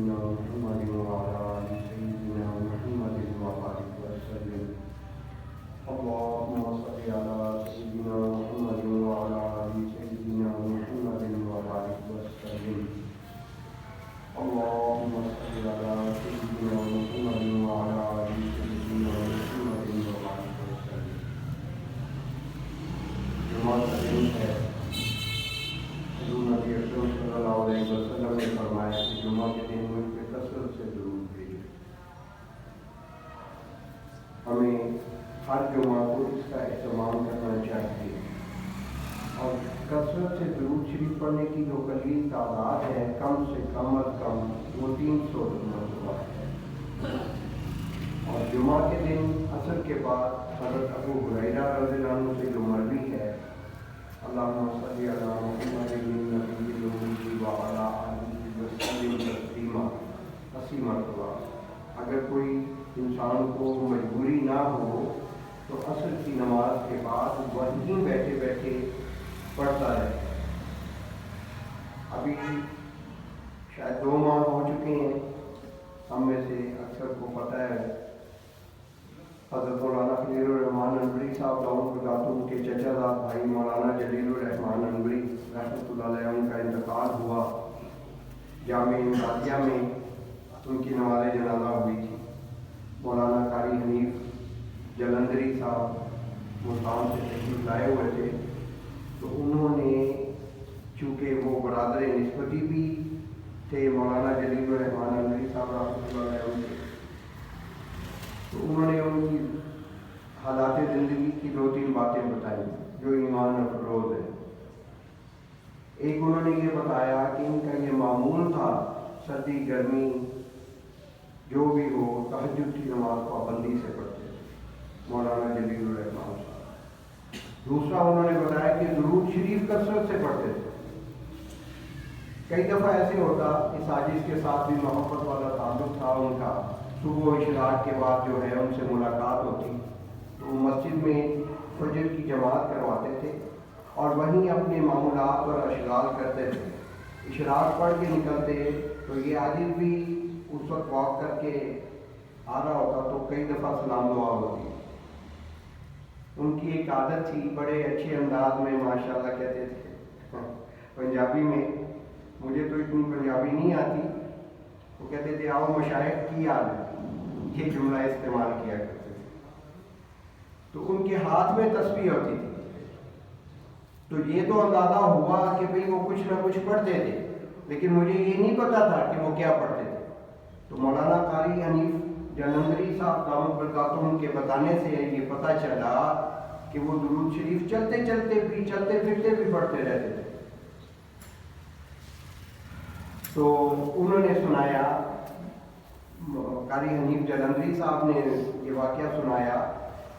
سيدنا محمد وعلى آل سيدنا محمد وبارك وسلم. اللهم صل على سيدنا محمد وعلى آل سيدنا محمد وبارك وسلم. اللهم صل على سيدنا محمد وعلى آل سيدنا محمد وبارك وسلم. جماعت علم ہے، حضور نبی اکرم صلی اللہ علیہ وسلم نے فرمایا کہ جمعہ کے دن مجھ پہ کثرت سے درود بھیجو. ہمیں ہر جمعہ کو اس کا اہتمام کرنا چاہیے، اور کثرت سے درود شریف پڑھنے کی جو قلیل تعداد ہے، کم سے کم از کم وہ 300 مرتبہ ہے. اور جمعہ کے دن عصر کے بعد حضرت ابو ہریرہ رضی اللہ عنہ سے جو مروی ہے، اللہم صلی علی محمد النبی الامی وعلی آلہ وسلم تسلیما، 80 مرتبہ. اگر کوئی انسان کو مجبوری نہ ہو تو عصر کی نماز کے بعد وہیں بیٹھے بیٹھے پڑھتا ہے. ابھی شاید 2 ماہ ہو چکے ہیں، ہم میں سے اکثر کو پتہ ہے حضرت مولانا خلیل الرحمان انوری صاحب دعوت برکاتہ کے چچا زاد بھائی مولانا جلیل الرحمان انوری رحمۃ اللہ علیہ ان کا انتقال ہوا. جامع امدادیہ میں ان کی نماز جنازہ ہوئی تھی. مولانا قاری حنیف جلندری صاحب ملتان سے تشریف لائے ہوئے تھے، تو انہوں نے چونکہ وہ برادر نسبتی بھی تھے مولانا جلیل الرحمان انوری صاحب رحمۃ اللہ علیہ کے، تو انہوں نے ان کی حالات زندگی کی 2-3 باتیں بتائیں جو ایمان افروز ہے. ایک انہوں نے یہ بتایا کہ ان کا یہ معمول تھا، سردی گرمی جو بھی ہو تہجد کی نماز پابندی سے پڑھتے تھے مولانا جلیل الرحمان صاحب. دوسرا انہوں نے بتایا کہ درود شریف کثرت سے پڑھتے تھے. کئی دفعہ ایسے ہوتا کہ ساجد کے ساتھ بھی محبت والا تعلق تھا ان کا، صبح و اشراق کے بعد جو ہے ان سے ملاقات ہوتی، تو مسجد میں فجر کی جماعت کرواتے تھے اور وہیں اپنے معمولات اور اشغال کرتے تھے. اشراق پڑھ کے نکلتے تو یہ عادل بھی اس وقت واک کر کے آ رہا ہوتا تو کئی دفعہ سلام دعا ہوتی. ان کی ایک عادت تھی، بڑے اچھے انداز میں ماشاءاللہ کہتے تھے پنجابی میں، مجھے تو اتنی پنجابی نہیں آتی، وہ کہتے تھے آؤ مشائخ کی یاد ہے، یہ جملہ استعمال کیا کرتے تھے. تو ان کے ہاتھ میں تسبیح ہوتی تھی، تو یہ تو اندازہ ہوا کہ بھئی وہ کچھ نہ کچھ پڑھتے تھے، لیکن مجھے یہ نہیں پتا تھا کہ وہ کیا پڑھتے تھے. تو مولانا قاری حنیف جلندری صاحب دامت برکاتہم کے بتانے سے یہ پتہ چلا کہ وہ درود شریف چلتے پھرتے بھی پڑھتے رہتے تھے. تو انہوں نے سنایا، قاری حنیف جلندری صاحب نے یہ واقعہ سنایا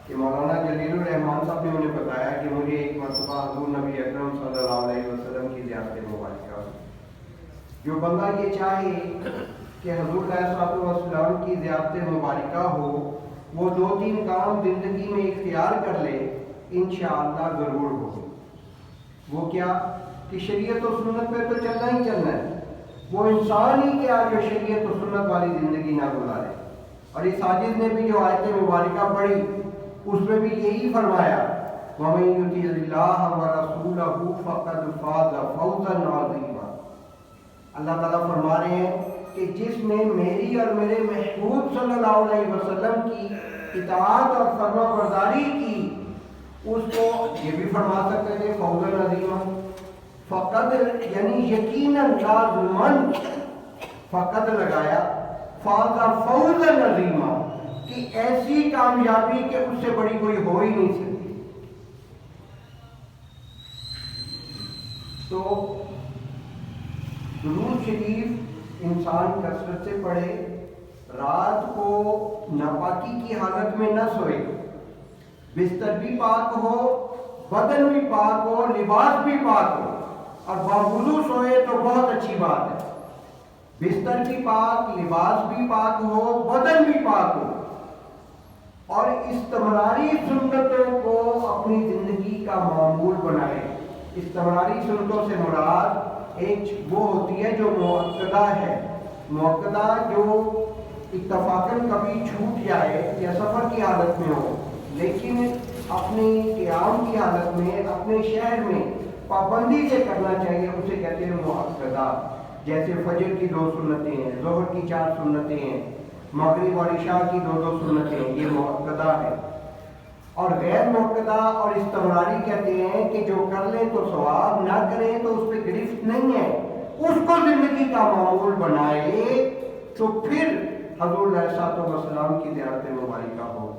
کہ مولانا جلیل الرحمان صاحب نے انہیں بتایا کہ مجھے ایک مرتبہ حضور نبی اکرم صلی اللہ علیہ وسلم کی زیارت مبارکہ ہوئی. جو بندہ یہ چاہے کہ حضور علیہ السلام کی زیارت مبارکہ ہو، وہ 2-3 کام زندگی میں اختیار کر لے، انشاءاللہ ضرور ہو. وہ کیا کہ شریعت و سنت پہ تو چلنا ہی چلنا ہے. وہ انسان ہی کیا جو شریعت و سنت والی زندگی نہ گزارے. اور اس عاجز نے بھی جو آیت مبارکہ پڑھی اس میں بھی یہی فرمایا، وَمَن يُطِعِ اللَّهَ وَرَسُولَهُ فَقَدْ فَازَ فَوْزًا عَظِيمًا. اللہ تعالیٰ فرما رہے ہیں کہ جس نے میری اور میرے محبوب صلی اللہ علیہ وسلم کی اطاعت اور فرما برداری کی، اس کو یہ بھی فرما سکتے تھے فوزًا عظیما. فقد یعنی یقیناً لازماً فقد لگایا، فاز فوزًا عظیما کہ ایسی کامیابی کہ اس سے بڑی کوئی ہو ہی نہیں سکتی. تو درود شریف انسان کثرت سے پڑھے، رات کو ناپاکی کی حالت میں نہ سوئے، بستر بھی پاک ہو، بدن بھی پاک ہو، لباس بھی پاک ہو، اور باوضو سوئے تو بہت اچھی بات ہے. بستر بھی پاک، لباس بھی پاک ہو، بدن بھی پاک ہو، اور استمراری سنتوں کو اپنی زندگی کا معمول بنائے. استمراری سنتوں سے مراد ایک وہ ہوتی ہے جو مؤکدہ ہے، موقدہ جو اتفاقاً کبھی چھوٹ جائے یا سفر کی حالت میں ہو لیکن اپنے قیام کی حالت میں اپنے شہر میں پابندی سے کرنا چاہیے، اسے کہتے ہیں موقدہ. جیسے فجر کی 2 سنتیں ہیں، ظہر کی 4 سنتیں ہیں، مغرب اور عشاء کی 2 سنتیں ہیں، یہ موقدہ ہے. اور غیر موقدہ اور استمراری کہتے ہیں کہ جو کر لیں تو ثواب، نہ کریں تو اس پہ گرفت نہیں ہے، اس کو زندگی کا معمول بنائے تو پھر حضور علیہ الصلوۃ والسلام کی زیارت مبارکہ ہو.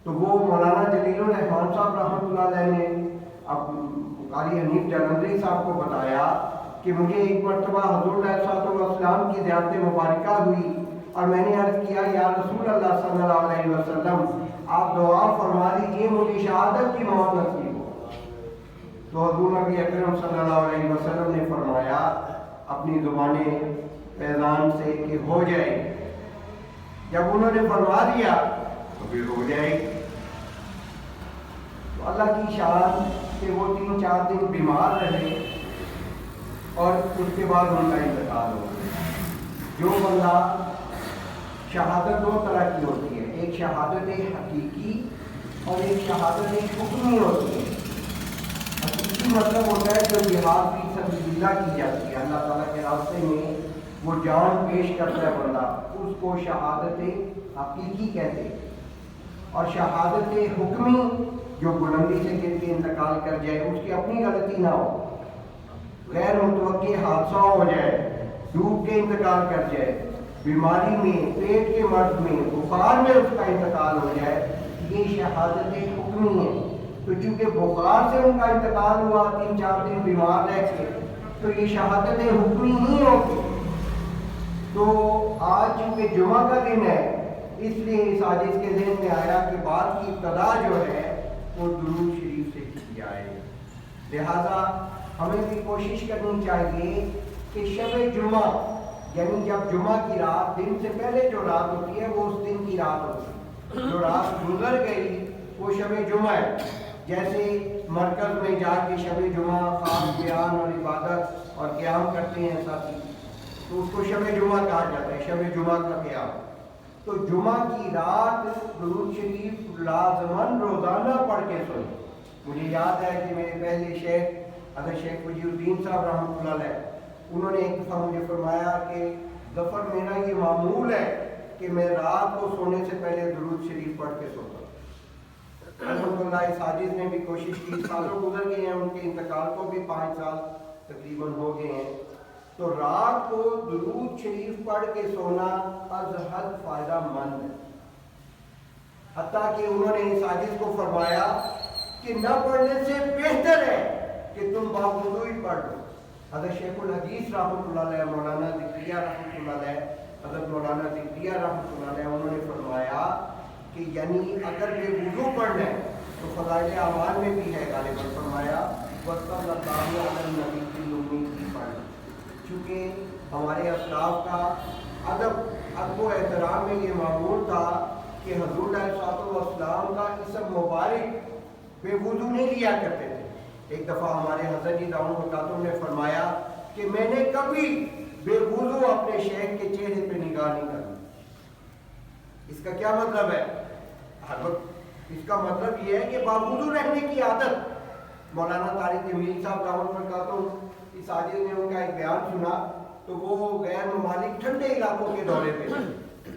تو وہ مولانا جلیل الرحمان صاحب رحمۃ اللہ علیہ نے اب قاری حنیف جلندری صاحب کو بتایا کہ مجھے ایک مرتبہ حضور علیہ الصلوۃ والسلام کی زیارت مبارکہ ہوئی اور میں نے عرض کیا یا رسول اللہ صلی اللہ علیہ وسلم آپ دعا فرما دیجیے مجھے شہادت کی موت نصیب ہو. تو حضور نبی اکرم صلی اللہ علیہ وسلم نے فرمایا اپنی زبان فیضان سے کہ ہو جائے. جب انہوں نے فرما دیا تو پھر ہو جائے. تو اللہ کی شان کہ وہ 3-4 دن بیمار رہے اور اس کے بعد ان کا انتقال ہو گیا. جو بندہ شہادت 2 طرح کی ہوتی ہے، ایک شہادت حقیقی اور ایک شہادت حکمی ہوتی ہے. حقیقی مطلب ہوتا ہے جو جہاد فی سبیل اللہ کی جاتی ہے، اللہ تعالیٰ کے راستے میں وہ جان پیش کرتا ہے بندہ، اس کو شہادت حقیقی کہتے ہیں. اور شہادت حکمی جو بلندی سے گر کے انتقال کر جائے، اس کی اپنی غلطی نہ ہو، غیر متوقع حادثہ ہو جائے، ڈوب کے انتقال کر جائے، بیماری میں، پیٹ کے مرض میں، بخار میں اس کا انتقال ہو جائے، یہ شہادت حکمی ہے. تو چونکہ بخار سے ان کا انتقال ہوا 3-4 دن بیمار رہ کے، تو یہ شہادت حکمی ہی ہوگی. تو آج چونکہ جمعہ کا دن ہے اس لیے اس حدیث کے ذہن میں آیا کہ بات کی ابتدا جو ہے وہ درود شریف سے کی جائے. لہذا ہمیں بھی کوشش کرنی چاہیے کہ شب جمعہ یعنی جب جمعہ کی رات، دن سے پہلے جو رات ہوتی ہے وہ اس دن کی رات ہوتی ہے، جو رات گزر گئی وہ شب جمعہ ہے. جیسے مرکز میں جا کے شب جمعہ خاص بیان اور عبادت اور قیام کرتے ہیں ساتھی، تو اس کو شب جمعہ کہا جاتا ہے، شب جمعہ کا قیام. تو جمعہ کی رات درود شریف لازماً روزانہ پڑھ کے سوئیں. مجھے یاد ہے کہ میرے پہلے شیخ حضرت شیخ وجیہ الدین صاحب رحمۃ اللہ علیہ، انہوں نے ایک دفعہ مجھے فرمایا کہ ظفر میرا یہ معمول ہے کہ میں رات کو سونے سے پہلے درود شریف پڑھ کے سوتا ہوں. الحمدللہ اس حاجز نے بھی کوشش کی، سالوں گزر گئے ہیں، ان کے انتقال کو بھی 5 سال تقریباً ہو گئے ہیں. تو رات کو درود شریف پڑھ کے سونا از حد فائدہ مند ہے. حتیٰ کہ انہوں نے اس حدیث کو فرمایا کہ نہ پڑھنے سے بہتر ہے کہ تم باوضو ہی پڑھ لو. حضرت شیخ الحدیث رحمۃ اللہ علیہ، مولانا ذکریہ رحمۃ اللہ علیہ، حضرت مولانا ذکریہ رحمۃ اللہ علیہ، انہوں نے فرمایا کہ یعنی اگر بے وضو پڑھنا ہے تو فضائل اعمال میں بھی ہے غالباً فرمایا وصلی اللہ علی النبی کی امید کی پڑھنا. چونکہ ہمارے اسلاف کا ادب و احترام میں یہ معمول تھا کہ حضور علیہ الصلوۃ والسلام کا اسم مبارک بے وضو نہیں لیا کرتے تھے. ایک دفعہ ہمارے حضرت جی دامن برکاتہم نے فرمایا کہ میں نے کبھی بے وضو اپنے شیخ کے چہرے پہ نگاہ نہیں کرنی. اس کا کیا مطلب ہے؟ اس کا مطلب یہ ہے کہ باوضو رہنے کی عادت. مولانا طارق جمیل صاحب دامن برکاتہم، اس عاجز نے ان کا ایک بیان سنا تو وہ غیر ممالک ٹھنڈے علاقوں کے دورے پہ تھے،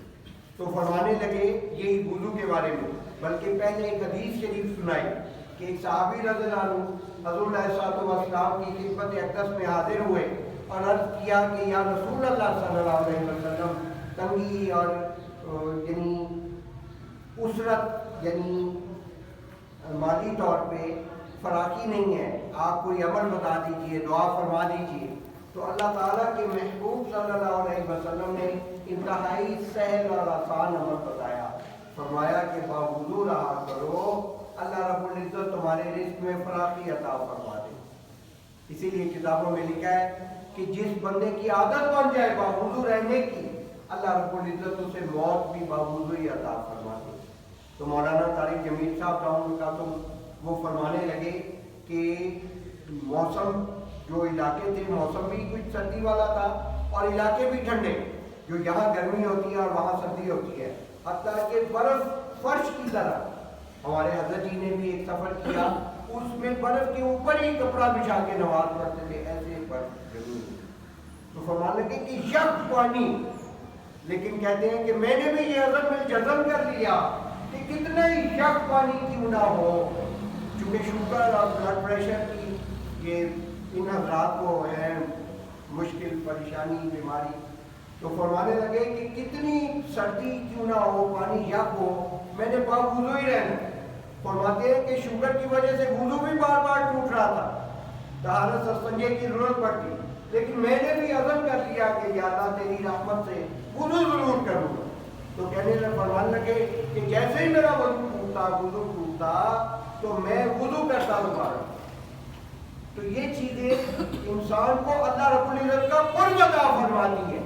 تو فرمانے لگے یہی وضو کے بارے میں، بلکہ پہلے ایک حدیث شریف سنائی کہ ایک صحابی رضی اللہ عنہ حضور علیہ الصلوۃ والسلام کی خدمت اقدس میں حاضر ہوئے اور عرض کیا کہ یا رسول اللہ صلی اللہ علیہ وسلم، تنگی اور یعنی اسرت یعنی مالی طور پہ فراخی نہیں ہے، آپ کوئی عمل بتا دیجئے، دعا فرما دیجئے. تو اللہ تعالیٰ کے محبوب صلی اللہ علیہ وسلم نے انتہائی سہل اور آسان عمل بتایا. فرمایا کہ باوضو رہا کرو، اللہ رب العزت تمہارے رزق میں فراخی عطا فرما دے. اسی لیے کتابوں میں لکھا ہے کہ جس بندے کی عادت بن جائے باوضو رہنے کی، اللہ رب العزت اسے موت بھی باوضو ہی عطا فرما دے. تو مولانا طارق جمیل صاحب دامن برکاتہم وہ فرمانے لگے کہ موسم جو علاقے تھے موسم بھی کچھ سردی والا تھا اور علاقے بھی ٹھنڈے، جو یہاں گرمی ہوتی ہے اور وہاں سردی ہوتی ہے، حتیٰ کہ برف فرش کی طرح۔ ہمارے حضرت جی نے بھی ایک سفر کیا، اس میں برف کے اوپر ہی کپڑا بچھا کے نماز پڑھتے تھے، ایسے برف ضرور۔ تو فرمان لگے کہ یک پانی، لیکن کہتے ہیں کہ میں نے بھی یہ عزم میں جزم کر لیا کہ کتنا ہی یک پانی کیوں نہ ہو، چونکہ شوگر اور بلڈ پریشر کی یہ ان حضرات کو ہے مشکل پریشانی بیماری، تو فرمانے لگے کہ کتنی سردی کیوں نہ ہو، پانی یک ہو، میں نے وضو ہی رہنا۔ فرماتے ہیں کہ شوگر کی وجہ سے وضو بھی بار بار ٹوٹ رہا تھا، طہارت استنجے کی ضرورت پڑتی، لیکن میں نے بھی عزم کر لیا کہ یا اللہ تیری رحمت سے وضو ضرور کروں گا۔ تو کہنے لگے، فرمانے لگے کہ جیسے ہی میرا وضو ٹوٹتا تو میں وضو کرتا دوبارہ۔ تو یہ چیزیں انسان کو اللہ رب العزت کا قرب عطا فرماتی ہے۔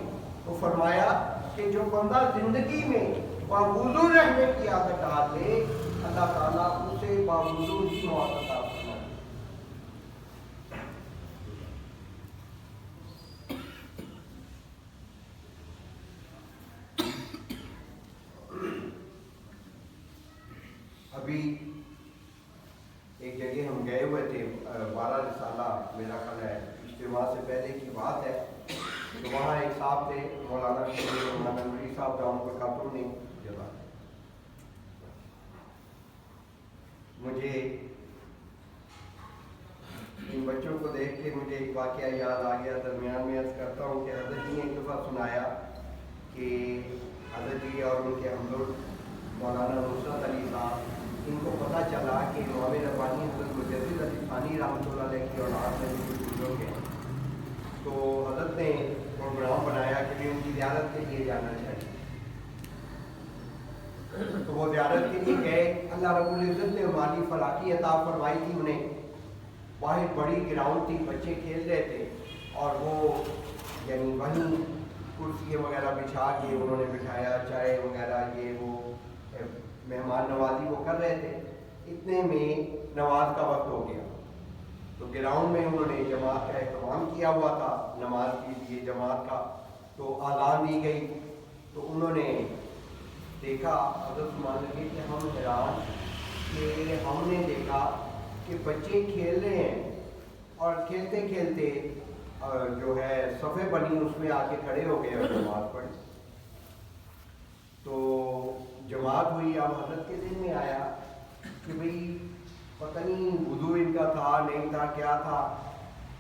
تو فرمایا کہ جو بندہ زندگی میں باوضو رہنے کی عادت ڈال لے، اللہ تعالیٰ اسے باوضو ہی موت عطا فرماتی ہے۔ ابھی ایک جگہ ہم گئے ہوئے تھے، 12 رسالہ میرا خیال ہے اجتماع سے پہلے کی بات ہے، تو وہاں ایک صاحب تھے مولانا ننوری صاحب، دامن برکاتہ نے جگہ مجھے ان بچوں کو دیکھ کے مجھے ایک واقعہ یاد آ گیا، درمیان میں عرض کرتا ہوں کہ حضرت جی نے ایک دفعہ سنایا کہ حضرت جی اور ان کے ہمدرد مولانا نصرت علی صاحب، ان کو پتہ چلا کہ امام ربانی حضرت مجدد علی ثانی رحمۃ اللہ علیہ کی اولاد میں بھی کچھ لوگ ہیں، تو حضرت نے پروگرام بنایا کہ بھی ان کی زیارت کے لیے جانا چاہیے۔ تو وہ زیارت کے لیے گئے، اللہ رب العزت نے مالی فلاحی عطا فرمائی تھی انہیں، باہر بڑی گراؤنڈ تھی، بچے کھیل رہے تھے، اور وہ یعنی وہیں کرسیاں وغیرہ بچھا کے انہوں نے بٹھایا، چائے وغیرہ یہ وہ مہمان نوازی وہ کر رہے تھے۔ اتنے میں نماز کا وقت ہو گیا، تو گراؤنڈ میں انہوں نے جماعت کا اہتمام کیا ہوا تھا نماز کے لیے جماعت کا، تو اذان دی گئی، تو انہوں نے دیکھا، حضرت مان لگے کہ ہم حیران کہ ہم نے دیکھا کہ بچے کھیل رہے ہیں اور کھیلتے کھیلتے جو ہے صفے بنی اس میں آ کے کھڑے ہو گئے اور نماز پڑھی۔ تو جماعت ہوئی، اب حضرت کے ذہن میں آیا کہ بھئی پتہ نہیں وضو ان کا تھا نہیں تھا کیا تھا۔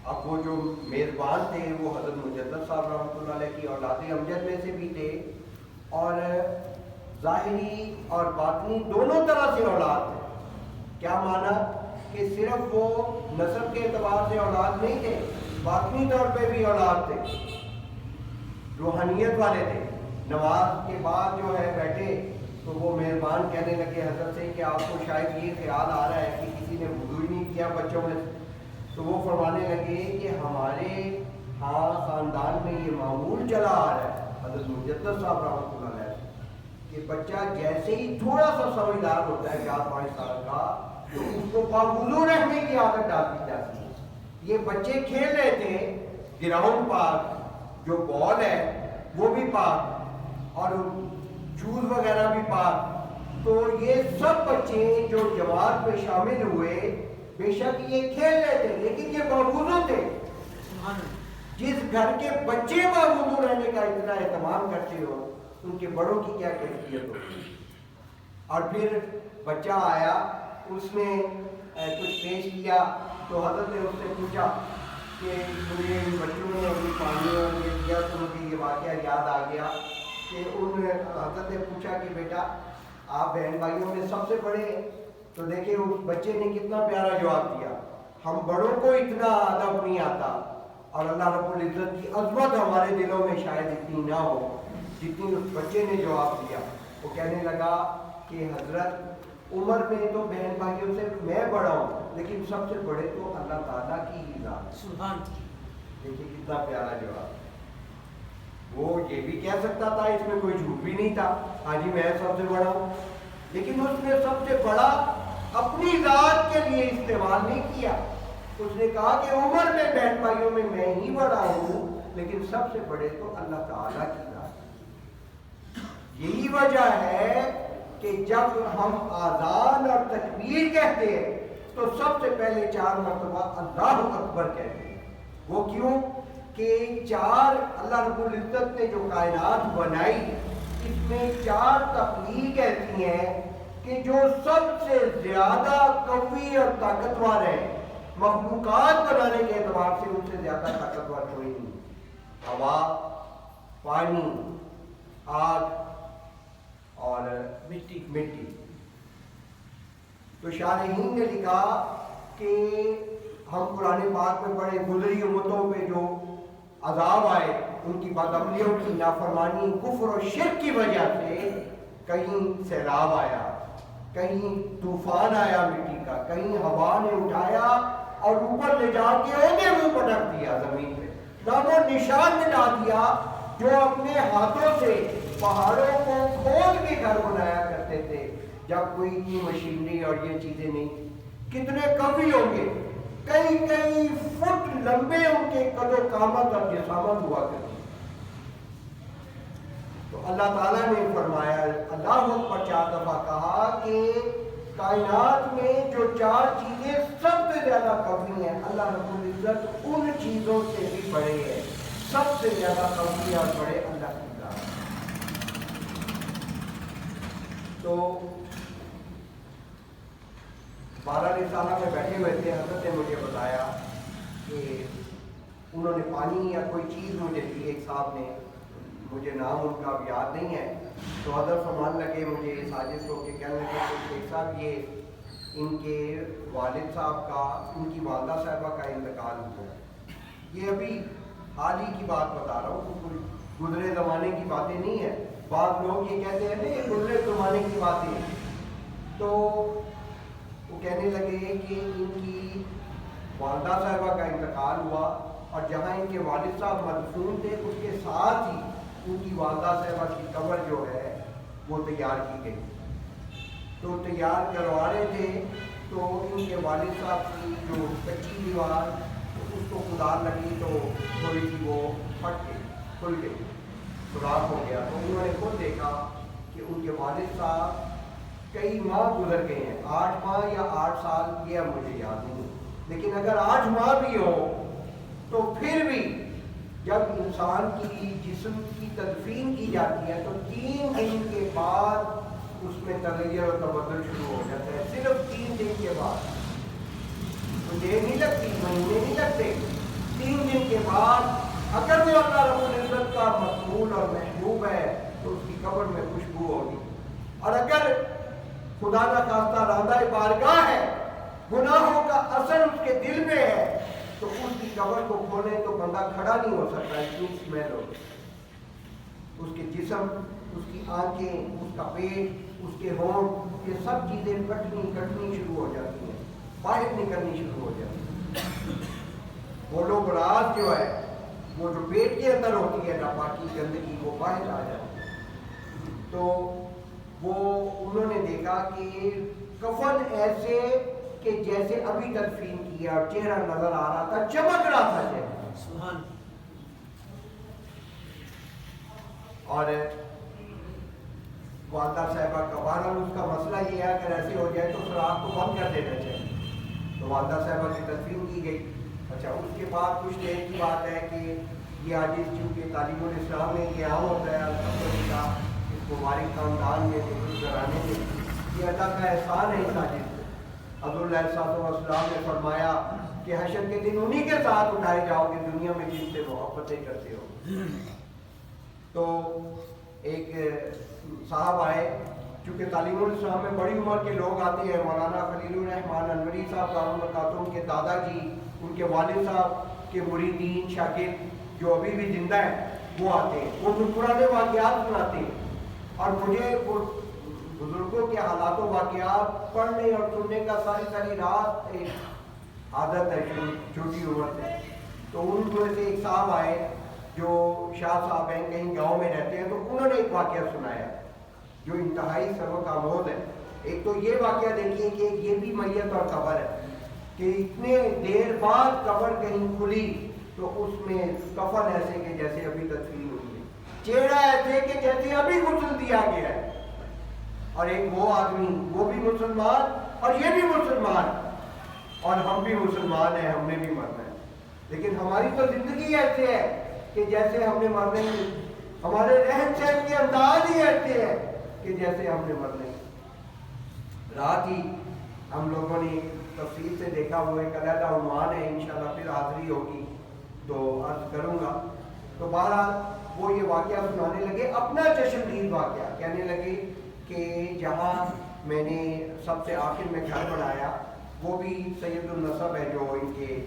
اب وہ جو میزبان تھے وہ حضرت مجدد صاحب رحمۃ اللہ علیہ کی اولاد امجد میں سے بھی تھے، اور ظاہری اور باطنی دونوں طرح سے اولاد تھے۔ کیا مانا کہ صرف وہ نسب کے اعتبار سے اولاد نہیں تھے، باطنی طور پہ بھی اولاد تھے، روحانیت والے تھے۔ نماز کے بعد جو ہے بیٹھے تو وہ مہربان کہنے لگے حضرت سے کہ آپ کو شاید یہ خیال آ رہا ہے کہ کسی نے وضو ہی نہیں کیا بچوں میں سے، تو وہ فرمانے لگے کہ ہمارے ہاں خاندان میں یہ معمول چلا آ رہا ہے حضرت مجدد صاحب رحمۃ اللہ علیہ کہ بچہ جیسے ہی تھوڑا سا سمجھدار ہوتا ہے 4-5 سال کا تو اس کو باوضو رہنے کی عادت ڈال دی جاتی ہے۔ یہ بچے کھیل رہے تھے، گراؤنڈ پاک، جو بال ہے وہ بھی پاک اور شوز وغیرہ بھی پاک، تو یہ سب بچے جو جماعت میں شامل ہوئے بے شک یہ کھیل رہے تھے لیکن یہ باوضو تھے۔ جس گھر کے بچے باوضو رہنے کا اتنا اہتمام کرتے ہو ان کے بڑوں کی کیا کیفیت ہوگی۔ اور پھر بچہ آیا، اس نے کچھ پیش کیا تو حضرت نے اس سے پوچھا کہ مجھے ان بچوں نے ابھی پانی اور یہ دیا تو مجھے یہ واقعہ یاد آ گیا کہ حضرت نے پوچھا کہ بیٹا آپ بہن بھائیوں میں سب سے بڑے ہیں، تو دیکھیں اس بچے نے کتنا پیارا جواب دیا، ہم بڑوں کو اتنا ادب نہیں آتا اور اللہ رب العزت کی عظمت ہمارے دلوں میں شاید اتنی نہ ہو جتنی اس بچے نے جواب دیا۔ وہ کہنے لگا کہ حضرت عمر میں تو بہن بھائیوں سے میں بڑا ہوں لیکن سب سے بڑے تو اللہ تعالیٰ کی ہی ذات۔ سبحان اللہ، دیکھیے کتنا پیارا جواب۔ وہ یہ بھی کہہ سکتا تھا، اس میں کوئی جھوٹ بھی نہیں تھا، ہاں جی میں سب سے بڑا ہوں، لیکن اس نے سب سے بڑا اپنی ذات کے لیے استعمال نہیں کیا۔ اس نے کہا کہ عمر میں بہن بھائیوں میں ہی بڑا ہوں لیکن سب سے بڑے تو اللہ تعالیٰ کی ذات۔ یہی وجہ ہے کہ جب ہم آذان اور تکبیر کہتے ہیں تو سب سے پہلے 4 مرتبہ اللہ اکبر کہتے ہیں۔ وہ کیوں کہ 4 اللہ رب العزت نے جو کائنات بنائی اس میں 4 تخلیق ایسی ہیں کہ جو سب سے زیادہ قوی اور طاقتور ہے۔ مخلوقات بنانے کے اعتبار سے ان سے زیادہ طاقتور کوئی نہیں۔ ہوا، پانی، آگ اور مٹی۔ تو شارحین نے لکھا کہ ہم قرآن پاک میں پڑھے گزری امتوں پہ جو عذاب آئے ان کی بدعملیوں کی نافرمانی، کفر و شرک کی وجہ سے کہیں سیلاب آیا، کہیں طوفان آیا مٹی کا، کہیں ہوا نے اٹھایا اور اوپر لے جا کے اونگے منہ پٹک دیا زمین پہ، نام و نشان مٹا دیا۔ جو اپنے ہاتھوں سے پہاڑوں کو کھود کے گھر بنایا کرتے تھے جب کوئی اتنی مشینری اور یہ چیزیں نہیں، کتنے قوی ہوں گے، کئی فٹ لمبے ان کے قد و قامت اور جسامت ہوا کرتی۔ تو اللہ تعالیٰ نے فرمایا، اللہ اکبر 4 دفعہ کہا کہ کائنات میں جو 4 چیزیں سب سے زیادہ قوی ہیں، اللہ رب العزت ان چیزوں سے بھی بڑے ہیں۔ سب سے زیادہ قوی اور بڑے اللہ کی ذات۔ تو 12 رسالہ میں بیٹھے ہوئے تھے، حضرت نے مجھے بتایا کہ انہوں نے پانی یا کوئی چیز مجھے دی، ایک صاحب نے، مجھے نام ان کا اب یاد نہیں ہے، تو حضرت فرمان لگے مجھے ساجد کو کہ کہنے لگے کہ ایک صاحب یہ ان کے والد صاحب کا، ان کی والدہ صاحبہ کا انتقال ہوا ہے۔ یہ ابھی حال ہی کی بات بتا رہا ہوں، کوئی گزرے زمانے کی باتیں نہیں ہیں۔ بعض لوگ یہ کہتے ہیں نا یہ گزرے زمانے کی باتیں ہیں، تو وہ کہنے لگے کہ ان کی والدہ صاحبہ کا انتقال ہوا اور جہاں ان کے والد صاحب مدفون تھے اس کے ساتھ ہی ان کی والدہ صاحبہ کی قبر جو ہے وہ تیار کی گئی۔ تو تیار کروا رہے تھے تو ان کے والد صاحب کی جو کچی دیوار اس کو کدال لگی تو تھوڑی سی وہ پھٹ گئی، کھل گئی، سوراخ ہو گیا۔ تو انہوں نے خود دیکھا کہ ان کے والد صاحب کئی ماہ گزر گئے ہیں، 8 ماہ یا 8 سال، یہ مجھے یاد نہیں، لیکن اگر 8 ماہ بھی ہو تو پھر بھی جب انسان کی جسم کی تدفین کی جاتی ہے تو 3 دن کے بعد اس میں تغیر و تبدل شروع ہو جاتا ہے، صرف 3 دن کے بعد، تو دیر نہیں لگتی، مہینے نہیں لگتے، 3 دن کے بعد اگر وہ اللہ رب العزت کا مقبول اور محبوب ہے تو اس کی قبر میں خوشبو ہوگی، اور اگر خدا نہ خواستہ راندہ بارگاہ ہے، گناہوں کا اثر اس کے دل میں ہے، تو اس کی قبر کو کھولیں تو بندہ کھڑا نہیں ہو سکتا، اتنی اسمیل ہو، اس کے جسم، اس کی آنکھیں، اس کا پیٹ، اس کے ہونٹ، یہ سب چیزیں کٹنی شروع ہو جاتی ہیں، باہر نکلنی شروع ہو جاتی ہیں۔ بولو براز جو ہے وہ جو پیٹ کے اندر ہوتی ہے ناپاکی گندگی وہ باہر آ جاتی ہے۔ تو وہ انہوں نے دیکھا کہ کفن ایسے کہ جیسے ابھی تدفین کیا اور چہرہ نظر آ رہا تھا، چمک رہا تھا چہرہ، سبحان۔ اور والدہ صاحبہ کا بہرحال اس کا مسئلہ یہ ہے اگر ایسے ہو جائے تو سراغ کو بند کر دینا چاہیے، تو والدہ صاحبہ کی تدفین کی گئی۔ اچھا، اس کے بعد کچھ دیر کی بات ہے کہ یہ آج چونکہ تعلیم الاسلام میں یہ عام ہوتا ہے الحمدللہ، اس مبارک خاندان میں گھرانے میں یہ اللہ کا احسان ہے۔ اس عاجز حضور علیہ السلام نے فرمایا کہ حشر کے دن انہی کے ساتھ اٹھائے جاؤ گے دنیا میں جن سے محبتیں کرتے ہو۔ تو ایک صاحب آئے، چونکہ تعلیم الاسلام میں بڑی عمر کے لوگ آتے ہیں، مولانا خلیل الرحمان انوری صاحب دامت برکاتہ، ان کے دادا جی، ان کے والد صاحب کے مریدین شاگرد جو ابھی بھی زندہ ہیں وہ آتے ہیں، وہ پرانے واقعات سناتے ہیں، اور مجھے بزرگوں کے حالات و واقعات پڑھنے اور سننے کا ساری رات ایک عادت ہے چھوٹی عمر سے۔ تو ان میں سے ایک صاحب آئے جو شاہ صاحب ہیں، کہیں گاؤں میں رہتے ہیں، تو انہوں نے ایک واقعہ سنایا جو انتہائی سبق آموز ہے۔ ایک تو یہ واقعہ دیکھیے کہ یہ بھی میت اور قبر ہے کہ اتنے دیر بعد قبر کہیں کھلی تو اس میں کفن ایسے کہ جیسے ابھی تدفین ہوئی ہے، چہرہ ایسے کہ جیسے ابھی غسل دیا گیا ہے، اور ایک وہ آدمی وہ بھی مسلمان اور یہ بھی مسلمان، اور ہم بھی مسلمان ہیں، ہم نے بھی مرنا ہے، لیکن ہماری تو زندگی ایسے ہے کہ جیسے ہم نے مرنا ہے، ہمارے رہن سہن کے انداز ہی ایسے ہے کہ جیسے ہم نے مرنا ہے۔ رات ہی ہم لوگوں نے تفصیل سے دیکھا، وہ ایک علیحدہ عنوان ہے، انشاءاللہ پھر حاضری ہوگی تو عرض کروں گا۔ تو بہرحال وہ یہ واقعہ سنانے لگے، اپنا چشمدید واقعہ کہنے لگے کہ جہاں میں نے سب سے آخر میں گھر بنایا، وہ بھی سید النسب ہے جو ان کے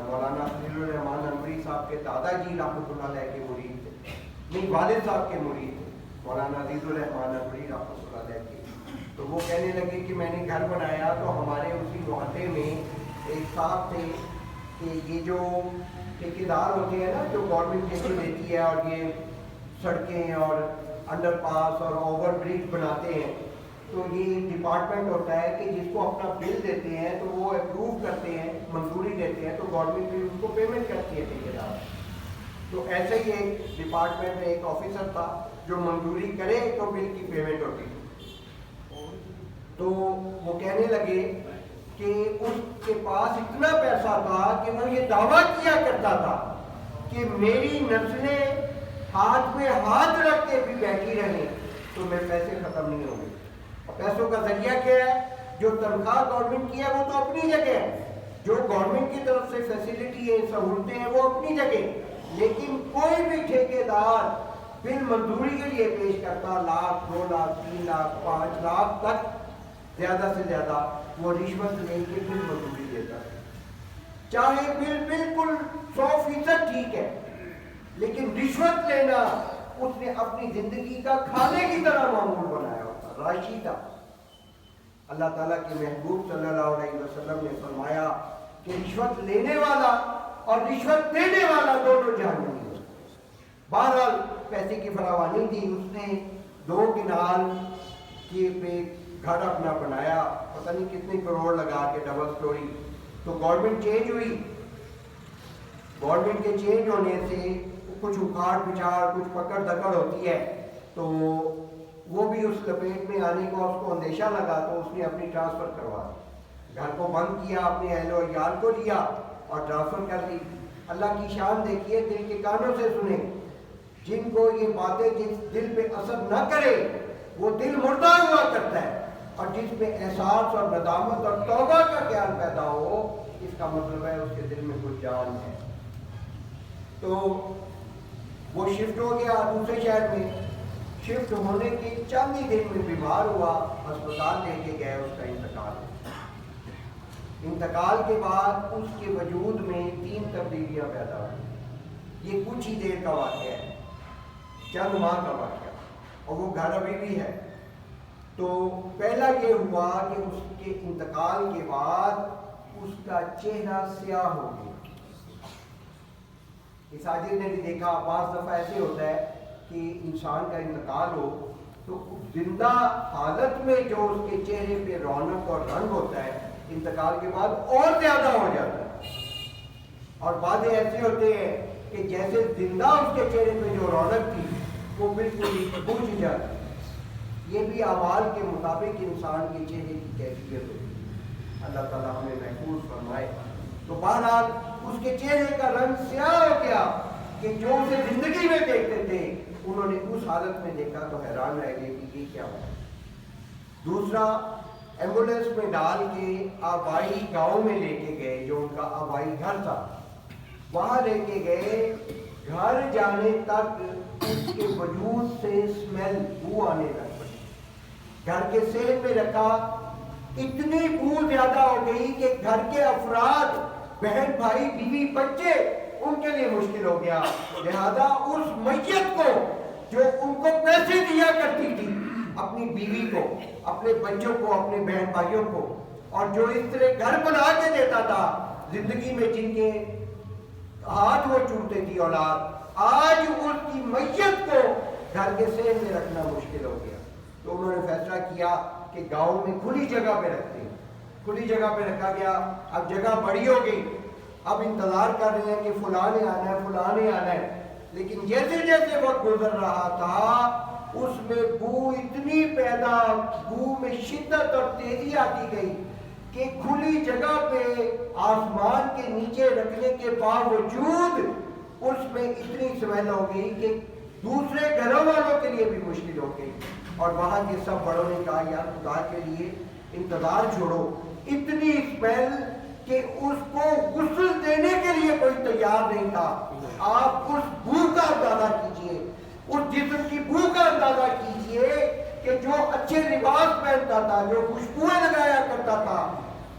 مولانا خلیل الرحمان انوری صاحب کے دادا جی رحمۃ اللہ علیہ کے مرید تھے، نہیں والد صاحب کے مرید تھے، مولانا عزیز الرحمان انوری رحمۃ اللہ علیہ کے۔ تو وہ کہنے لگے کہ میں نے گھر بنایا تو ہمارے اسی محلے میں ایک صاحب تھے کہ یہ جو ٹھیکیدار ہوتے ہیں نا، جو گورنمنٹ ٹھیکے دیتی ہے اور یہ سڑکیں اور انڈر پاس اور اوور برج بناتے ہیں، تو یہ ڈپارٹمنٹ ہوتا ہے کہ جس کو اپنا بل دیتے ہیں تو وہ اپروو کرتے ہیں، منظوری دیتے ہیں، تو گورنمنٹ بھی اس کو پیمنٹ کرتی ہے ٹھیکیدار۔ تو ایسے ہی ایک ڈپارٹمنٹ میں ایک آفیسر تھا جو منظوری کرے تو بل کی پیمنٹ ہوتی تھی۔ تو وہ کہنے لگے کہ اس کے پاس اتنا پیسہ تھا کہ وہ یہ دعویٰ کیا کرتا تھا کہ میری نسلیں ہاتھ میں ہاتھ رکھ کے بھی بیٹھی رہیں تو میں پیسے ختم نہیں ہوں گے۔ پیسوں کا ذریعہ کیا ہے؟ جو تنخواہ گورنمنٹ کی ہے وہ تو اپنی جگہ ہے، جو گورنمنٹ کی طرف سے فیسلٹی ہے، سہولتیں ہیں، وہ اپنی جگہ، لیکن کوئی بھی ٹھیکیدار بل منظوری کے لیے پیش کرتا 1 لاکھ 2 لاکھ 3 لاکھ 5 لاکھ تک زیادہ سے زیادہ وہ رشوت لے کے بل منظوری دیتا ہے، چاہے بل بالکل 100% ٹھیک ہے، لیکن رشوت لینا اس نے اپنی زندگی کا کھانے کی طرح معمول بنایا ہوتا، راشی تھا۔ اللہ تعالیٰ کے محبوب صلی اللہ علیہ وسلم نے فرمایا کہ رشوت لینے والا اور رشوت دینے والا دونوں جہنمی ہیں۔ بہرحال پیسے کی فراوانی تھی، اس نے 2 کنال کے پہ گھر اپنا بنایا، پتہ نہیں کتنے کروڑ لگا کے، ڈبل سٹوری۔ تو گورنمنٹ چینج ہوئی، گورنمنٹ کے چینج ہونے سے کچھ اکھاڑ پچھاڑ، کچھ پکڑ دکڑ ہوتی ہے، تو وہ بھی اس لپیٹ میں آنے کو اس کو اندیشہ لگا، تو اس نے اپنی ٹرانسفر کروا دی، گھر کو بند کیا، اپنے اہل و عیال کو لیا اور ٹرانسفر کر دی۔ اللہ کی شان دیکھیے، دل کے کانوں سے سنیں، جن کو یہ باتیں جس دل پہ اثر نہ کرے وہ دل مردہ ہوا کرتا ہے، اور جس میں احساس اور ندامت اور توبہ کا خیال پیدا ہو، اس کا مطلب ہے اس کے دل میں کچھ جان ہے۔ تو وہ شفٹ ہو گیا دوسرے شہر میں، شفٹ ہونے کے چند ہی دن میں بیمار ہوا، ہسپتال لے کے گئے، اس کا انتقال کے بعد اس کے وجود میں 3 تبدیلیاں پیدا ہوئی۔ یہ کچھ ہی دیر کا واقعہ ہے، چند ماہ کا واقعہ، اور وہ گھر ابھی بھی ہے۔ تو پہلا یہ ہوا کہ اس کے انتقال کے بعد اس کا چہرہ سیاہ ہو گیا۔ اس حاجی نے بھی دیکھا، بعض دفعہ ایسے ہوتا ہے کہ انسان کا انتقال ہو تو زندہ حالت میں جو اس کے چہرے پہ رونق اور رنگ ہوتا ہے، انتقال کے بعد اور زیادہ ہو جاتا ہے، اور بعض ایسے ہوتے ہیں کہ جیسے زندہ اس کے چہرے پہ جو رونق تھی وہ بالکل بجھ جاتی۔ یہ بھی اعمال کے مطابق انسان کے چہرے کی کیفیت ہوتی ہے، اللہ تعالیٰ ہمیں محفوظ فرمائے۔ تو بہرحال اس کے چہرے کا رنگ سیاہ ہو گیا کہ جو اسے زندگی میں دیکھتے تھے انہوں نے اس حالت میں دیکھا تو حیران رہ گئے کہ یہ کیا ہوا۔ دوسرا، ایمبولینس میں ڈال کے آبائی گاؤں میں لے کے گئے، جو ان کا آبائی گھر تھا، وہاں لے کے گئے، گھر جانے تک اس کے وجود سے اسمیل، بو آنے لگ پڑی، گھر کے صحن میں رکھا، اتنی بو زیادہ ہو گئی کہ گھر کے افراد، بہن بھائی بیوی بچے، ان کے لیے مشکل ہو گیا۔ لہذا اس میت کو جو ان کو پیسے دیا کرتی تھی، اپنی بیوی کو، اپنے بچوں کو، اپنے بہن بھائیوں کو، اور جو اس طرح گھر بنا کے دیتا تھا زندگی میں، جن کے ہاتھ وہ چومتے تھی اولاد، آج اس کی میت کو گھر کے صحن میں رکھنا مشکل ہو گیا۔ تو انہوں نے فیصلہ کیا کہ گاؤں میں کھلی جگہ پہ رکھتے ہیں، کھلی جگہ پہ رکھا گیا۔ اب جگہ بڑی ہو گئی اب انتظار کر رہے ہیں کہ فلاں نے آنا ہے، فلاں نے آنا ہے، لیکن جیسے جیسے وقت گزر رہا تھا اس میں بو اتنی پیدا، بو میں شدت اور تیزی آتی گئی کہ کھلی جگہ پہ آسمان کے نیچے رکھنے کے باوجود اس میں اتنی اسمیل ہو گئی کہ دوسرے گھروں والوں کے لیے بھی مشکل ہو گئی، اور وہاں کے سب بڑوں نے کہا یار خدا کے لیے انتظار چھوڑو، اتنی اسمیل کہ اس کو غسل دینے کے لیے کوئی تیار نہیں تھا۔ آپ اس بو کا اندازہ کیجئے، اس جسم کی بو کا اندازہ کیجئے کہ جو اچھے لباس پہنتا تھا، جو خوشبوئیں لگایا کرتا تھا،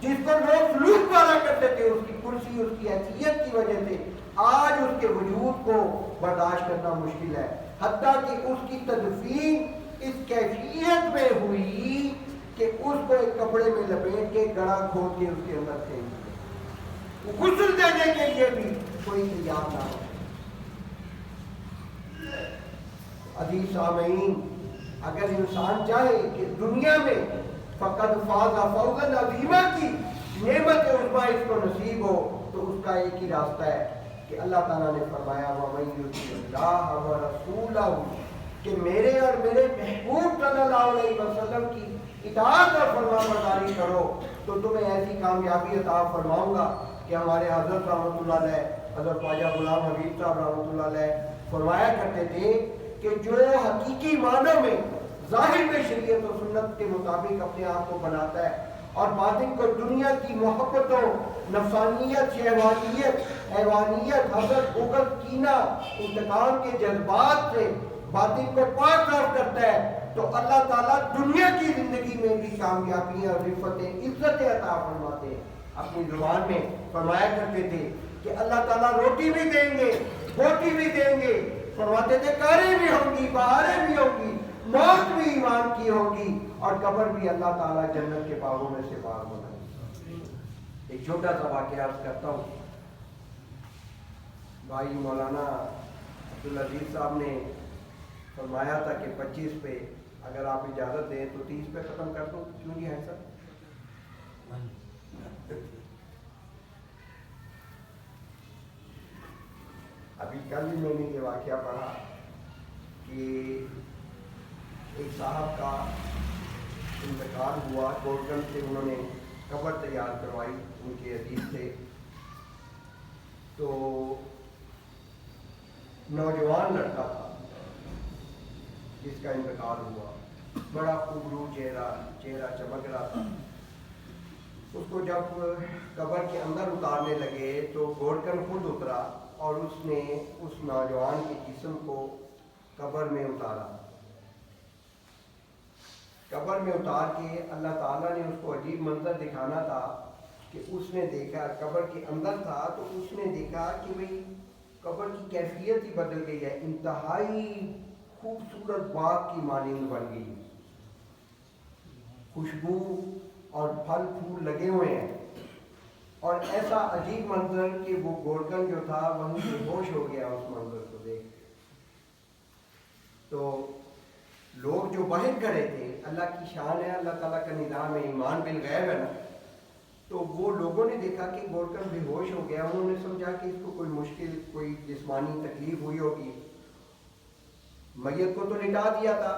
جس کو لوگ سلوک پالا کرتے تھے اس کی کرسی، اس کی حیثیت کی وجہ سے آج اس کے وجود کو برداشت کرنا مشکل ہے، حتیٰ کہ اس کی تدفین اس کیفیت میں ہوئی کہ اس کو ایک کپڑے میں لپیٹ کے گڑا کھود کے اس کے اندر پھینک دیا، غسل دینے کے لیے بھی کوئی تیار نہ ہو۔ عزیز سامعین، اگر انسان چاہے کہ دنیا میں فقط فاز فوزا عظیمہ کی نعمت عظمیٰ اس کو نصیب ہو تو اس کا ایک ہی راستہ ہے کہ اللہ تعالیٰ نے فرمایا وَمَن يُطِعِ اللَّهَ وَرَسُولَهُ، کہ میرے اور میرے محبوب صلی اللہ علیہ وسلم کی اطاعت اور فرمانبرداری کرو تو تمہیں ایسی کامیابی عطا فرماؤں گا کہ ہمارے حضرت رحمۃ اللہ علیہ، حضرت خواجہ غلام حبیب صاحب رحمۃ اللہ علیہ فرمایا کرتے تھے کہ جو حقیقی معنوں میں ظاہر میں شریعت و سنت کے مطابق اپنے آپ کو بناتا ہے اور باطن کو دنیا کی محبتوں، نفسانیت، شہوانیت، حیوانیت، حسد، بغض، کینہ، انتقام کے جذبات سے باطن کو پاک صاف کرتا ہے تو اللہ تعالیٰ دنیا کی زندگی میں بھی کامیابیاں، رفعتیں، عزتیں عطا فرماتے ہیں۔ اپنی زبان میں فرمایا کرتے تھے کہ اللہ تعالیٰ روٹی بھی دیں گے، بوٹی بھی دیں گے، فرماتے تھے کاریں بھی ہوں گی، بہاریں بھی ہوں گی، موت بھی ایمان کی ہوگی، اور قبر بھی اللہ تعالیٰ جنت کے باغوں میں سے باغ بنائے گا۔ ایک چھوٹا سا واقعہ عرض کرتا ہوں۔ بھائی مولانا عبدالعزیز صاحب نے فرمایا تھا کہ 25 پہ اگر آپ اجازت دیں تو 30 پہ ختم کر دوں، کیوں جی ہے سر؟ ابھی کل ہی میں نے یہ واقعہ پڑھا کہ ایک صاحب کا انتقال ہوا، گورکن سے انہوں نے قبر تیار کروائی، ان کے عزیز تھے، تو نوجوان لڑکا تھا جس کا انتقال ہوا، بڑا خوبرو چہرہ چمک رہا تھا۔ اس کو جب قبر کے اندر اتارنے لگے تو گورکن خود اترا اور اس نے اس نوجوان کے جسم کو قبر میں اتارا۔ قبر میں اتار کے اللہ تعالیٰ نے اس کو عجیب منظر دکھانا تھا کہ اس نے دیکھا، قبر کے اندر تھا تو اس نے دیکھا کہ بھئی قبر کی کیفیت ہی بدل گئی ہے، انتہائی خوبصورت باغ کی مانند بن گئی، خوشبو اور پھل پھول لگے ہوئے ہیں، اور ایسا عجیب منظر کہ وہ گورکن جو تھا وہیں بے ہوش ہو گیا اس منظر کو دیکھ کے۔ تو لوگ جو باہر کھڑے تھے، اللہ کی شان ہے، اللہ تعالیٰ کا نظام ہے، ایمان بالغیب ہے نا، تو وہ لوگوں نے دیکھا کہ گورکن بے ہوش ہو گیا، انہوں نے سمجھا کہ اس کو کوئی مشکل، کوئی جسمانی تکلیف ہوئی ہوگی، میت کو تو لٹا دیا تھا،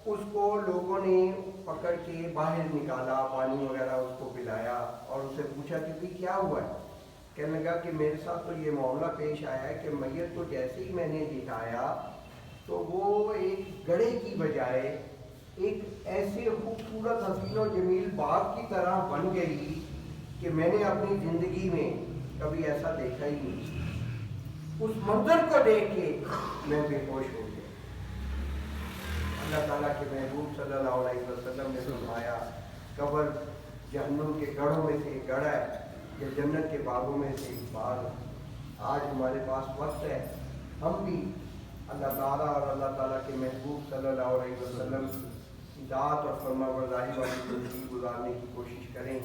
اس کو لوگوں نے پکڑ کے باہر نکالا، پانی وغیرہ اس کو پلایا اور اسے پوچھا کہ بھئی کیا ہوا ہے؟ کہنے لگا کہ میرے ساتھ تو یہ معاملہ پیش آیا ہے کہ میت کو جیسے ہی میں نے لٹایا تو وہ ایک گڑھے کی بجائے ایک ایسے خوبصورت حسین و جمیل باغ کی طرح بن گئی کہ میں نے اپنی زندگی میں کبھی ایسا دیکھا ہی نہیں۔ اس منظر کو دیکھ کے میں بے ہوش ہو گیا۔ اللہ تعالیٰ کے محبوب صلی اللہ علیہ وسلم نے فرمایا قبر جہنم کے گڑھوں میں سے ایک گڑھ ہے یا جنت کے باغوں میں سے ایک باغ۔ آج ہمارے پاس وقت ہے، ہم بھی اللہ تعالیٰ اور اللہ تعالیٰ کے محبوب صلی اللہ علیہ وسلم کی اطاعت اور فرمانبرداری والی زندگی گزارنے کی کوشش کریں۔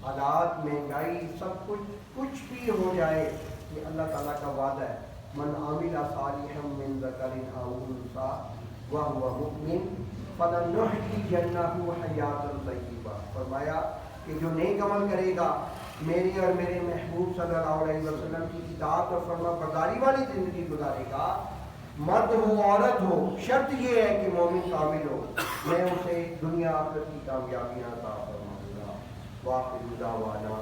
حالات، مہنگائی، سب کچھ بھی ہو جائے، یہ اللہ تعالیٰ کا وعدہ ہے، من عامل صالحا من ذکر او انثی وهو مؤمن فلنحیینہ حیاتا طیبہ۔ فرمایا کہ جو نیک عمل کرے گا میری اور میرے محبوب صلی اللہ علیہ وسلم کی اطاعت اور فرما برداری والی زندگی گزارے گا، مرد ہو عورت ہو، شرط یہ ہے کہ مومن کامل ہو، میں اسے دنیا آخرت کی کامیابیاں عطا فرماؤں گا۔ واخر دعوانا